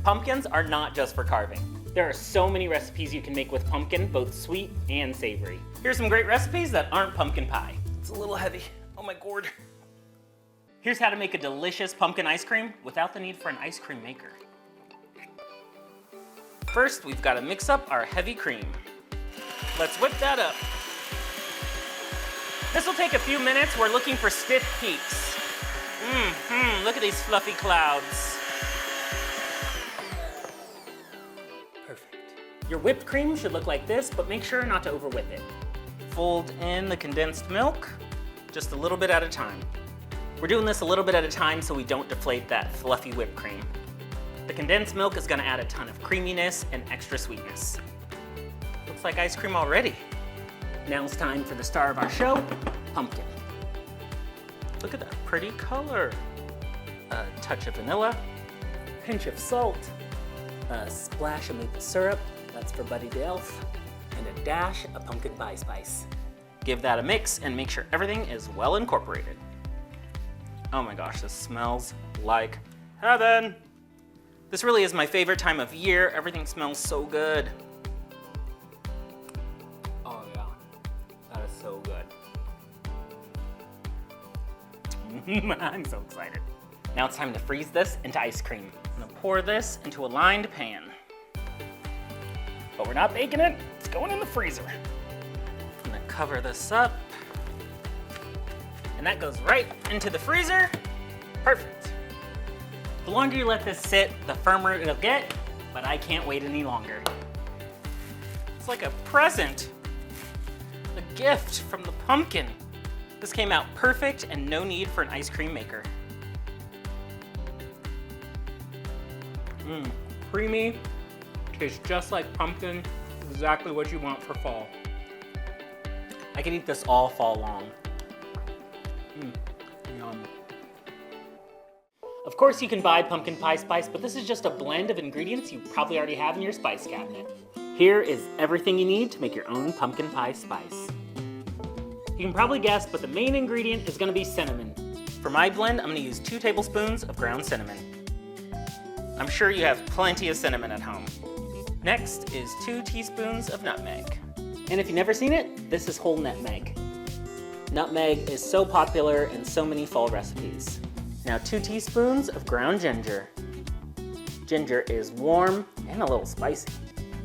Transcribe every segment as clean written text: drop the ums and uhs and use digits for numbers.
Pumpkins are not just for carving. There are so many recipes you can make with pumpkin, both sweet and savory. Here's some great recipes that aren't pumpkin pie. It's a little heavy. Oh my gourd. Here's how to make a delicious pumpkin ice cream without the need for an ice cream maker. First, we've got to mix up our heavy cream. Let's whip that up. This will take a few minutes. We're looking for stiff peaks. Look at these fluffy clouds. Perfect. Your whipped cream should look like this, but make sure not to over whip it. Fold in the condensed milk, just a little bit at a time. We're doing this a little bit at a time so we don't deflate that fluffy whipped cream. The condensed milk is gonna add a ton of creaminess and extra sweetness. Looks like ice cream already. Now it's time for the star of our show, pumpkin. Look at that pretty color. A touch of vanilla, pinch of salt, a splash of maple syrup, that's for Buddy the Elf, and a dash of pumpkin pie spice. Give that a mix and make sure everything is well incorporated. Oh my gosh, this smells like heaven. This really is my favorite time of year. Everything smells so good. Oh yeah, that is so good. I'm so excited. Now it's time to freeze this into ice cream. I'm gonna pour this into a lined pan. But we're not baking it, it's going in the freezer. I'm gonna cover this up. And that goes right into the freezer. Perfect. The longer you let this sit, the firmer it'll get, but I can't wait any longer. It's like a present, a gift from the pumpkin. This came out perfect and no need for an ice cream maker. Creamy, tastes just like pumpkin, exactly what you want for fall. I could eat this all fall long. Yum. Of course you can buy pumpkin pie spice, but this is just a blend of ingredients you probably already have in your spice cabinet. Here is everything you need to make your own pumpkin pie spice. You can probably guess, but the main ingredient is gonna be cinnamon. For my blend, I'm gonna use 2 tablespoons of ground cinnamon. I'm sure you have plenty of cinnamon at home. Next is 2 teaspoons of nutmeg. And if you've never seen it, this is whole nutmeg. Nutmeg is so popular in so many fall recipes. Now 2 teaspoons of ground ginger. Ginger is warm and a little spicy,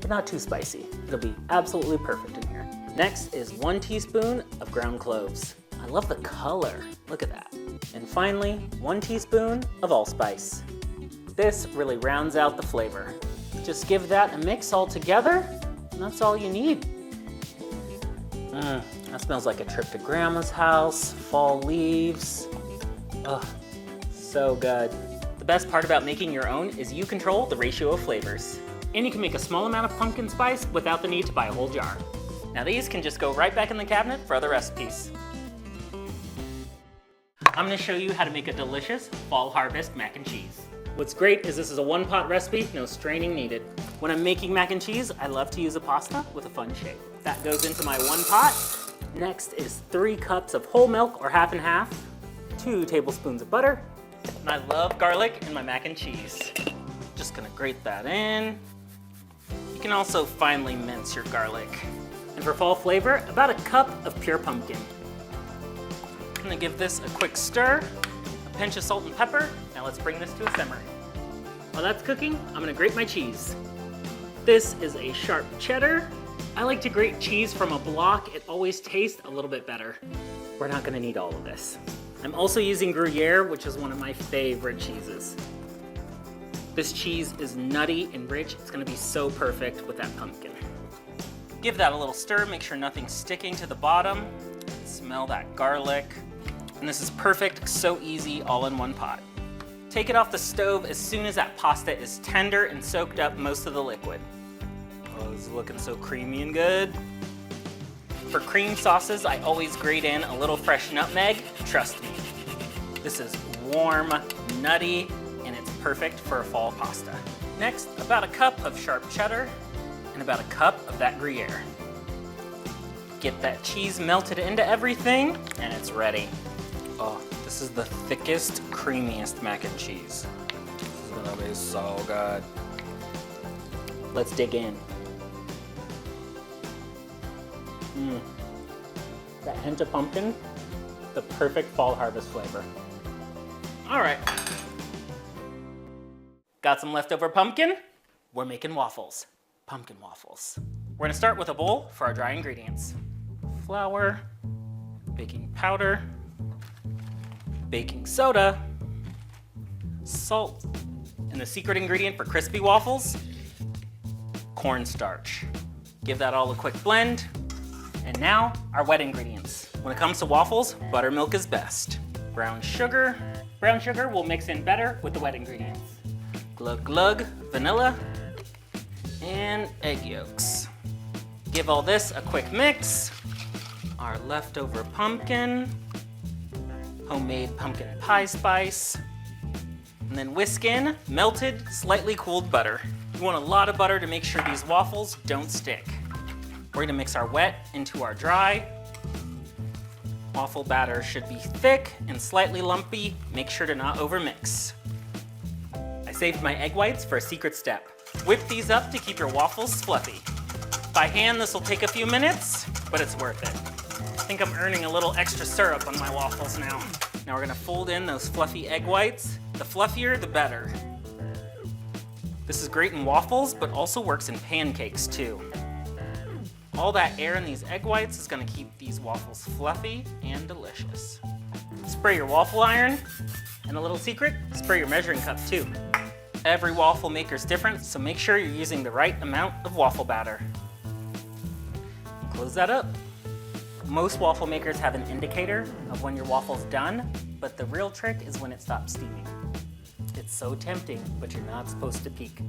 but not too spicy. It'll be absolutely perfect in here. Next is 1 teaspoon of ground cloves. I love the color, look at that. And finally, 1 teaspoon of allspice. This really rounds out the flavor. Just give that a mix all together, and that's all you need. That smells like a trip to Grandma's house, fall leaves. Oh, so good. The best part about making your own is you control the ratio of flavors. And you can make a small amount of pumpkin spice without the need to buy a whole jar. Now these can just go right back in the cabinet for other recipes. I'm gonna show you how to make a delicious fall harvest mac and cheese. What's great is this is a 1-pot recipe, no straining needed. When I'm making mac and cheese, I love to use a pasta with a fun shape. That goes into my 1 pot. Next is 3 cups of whole milk or half and half, 2 tablespoons of butter, and I love garlic in my mac and cheese. Just gonna grate that in. You can also finely mince your garlic. And for fall flavor, about a cup of pure pumpkin. I'm gonna give this a quick stir, a pinch of salt and pepper. Now let's bring this to a simmer. While that's cooking, I'm gonna grate my cheese. This is a sharp cheddar. I like to grate cheese from a block. It always tastes a little bit better. We're not gonna need all of this. I'm also using Gruyère, which is one of my favorite cheeses. This cheese is nutty and rich. It's gonna be so perfect with that pumpkin. Give that a little stir, make sure nothing's sticking to the bottom. Smell that garlic. And this is perfect, so easy, all in 1 pot. Take it off the stove as soon as that pasta is tender and soaked up most of the liquid. Oh, this is looking so creamy and good. For cream sauces, I always grate in a little fresh nutmeg, trust me. This is warm, nutty, and it's perfect for a fall pasta. Next, about a cup of sharp cheddar, and about a cup of that Gruyère. Get that cheese melted into everything, and it's ready. Oh, This is the thickest, creamiest mac and cheese. This is gonna be so good. Let's dig in. That hint of pumpkin, the perfect fall harvest flavor. All right. Got some leftover pumpkin? We're making waffles. Pumpkin waffles. We're gonna start with a bowl for our dry ingredients. Flour, baking powder, baking soda, salt, and the secret ingredient for crispy waffles, cornstarch. Give that all a quick blend. And now, our wet ingredients. When it comes to waffles, buttermilk is best. Brown sugar. Brown sugar will mix in better with the wet ingredients. Glug glug, vanilla, and egg yolks. Give all this a quick mix. Our leftover pumpkin, homemade pumpkin pie spice, and then whisk in melted, slightly cooled butter. You want a lot of butter to make sure these waffles don't stick. We're gonna mix our wet into our dry. Waffle batter should be thick and slightly lumpy. Make sure to not overmix. I saved my egg whites for a secret step. Whip these up to keep your waffles fluffy. By hand, this will take a few minutes, but it's worth it. I think I'm earning a little extra syrup on my waffles now. Now we're gonna fold in those fluffy egg whites. The fluffier, the better. This is great in waffles, but also works in pancakes too. All that air in these egg whites is gonna keep these waffles fluffy and delicious. Spray your waffle iron, and a little secret, spray your measuring cup too. Every waffle maker is different, so make sure you're using the right amount of waffle batter. Close that up. Most waffle makers have an indicator of when your waffle's done, but the real trick is when it stops steaming. It's so tempting, but you're not supposed to peek.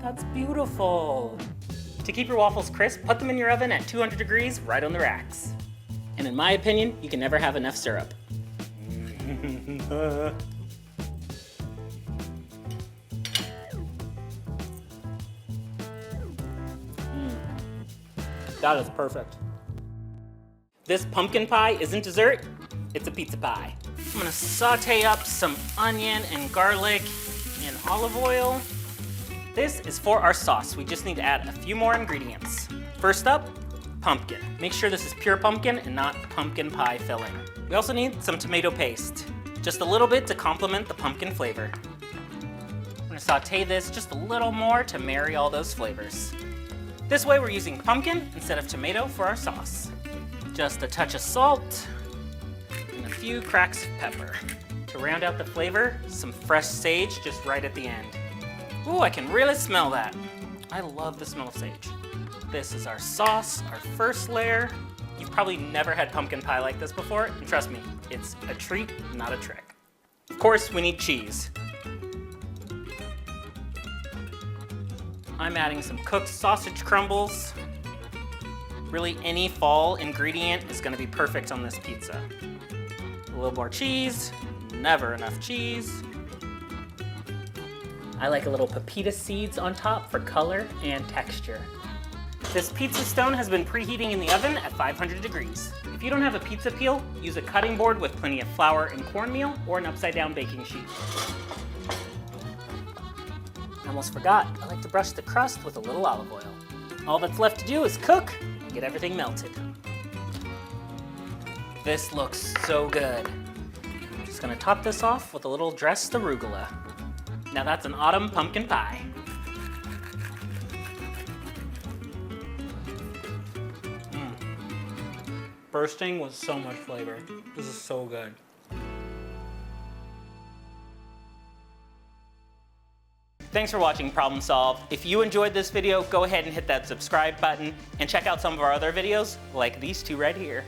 That's beautiful. To keep your waffles crisp, put them in your oven at 200 degrees right on the racks. And in my opinion, you can never have enough syrup. That is perfect. This pumpkin pie isn't dessert, it's a pizza pie. I'm gonna saute up some onion and garlic in olive oil. This is for our sauce. We just need to add a few more ingredients. First up, pumpkin. Make sure this is pure pumpkin and not pumpkin pie filling. We also need some tomato paste. Just a little bit to complement the pumpkin flavor. I'm gonna saute this just a little more to marry all those flavors. This way we're using pumpkin instead of tomato for our sauce. Just a touch of salt and a few cracks of pepper. To round out the flavor, some fresh sage just right at the end. Ooh, I can really smell that. I love the smell of sage. This is our sauce, our first layer. You've probably never had pumpkin pie like this before, and trust me, it's a treat, not a trick. Of course, we need cheese. I'm adding some cooked sausage crumbles. Really, any fall ingredient is gonna be perfect on this pizza. A little more cheese, never enough cheese. I like a little pepita seeds on top for color and texture. This pizza stone has been preheating in the oven at 500 degrees. If you don't have a pizza peel, use a cutting board with plenty of flour and cornmeal or an upside down baking sheet. I almost forgot, I like to brush the crust with a little olive oil. All that's left to do is cook and get everything melted. This looks so good. I'm just gonna top this off with a little dressed arugula. Now that's an autumn pumpkin pie. Bursting with so much flavor. This is so good. Thanks for watching Problem Solved. If you enjoyed this video, go ahead and hit that subscribe button and check out some of our other videos like these two right here.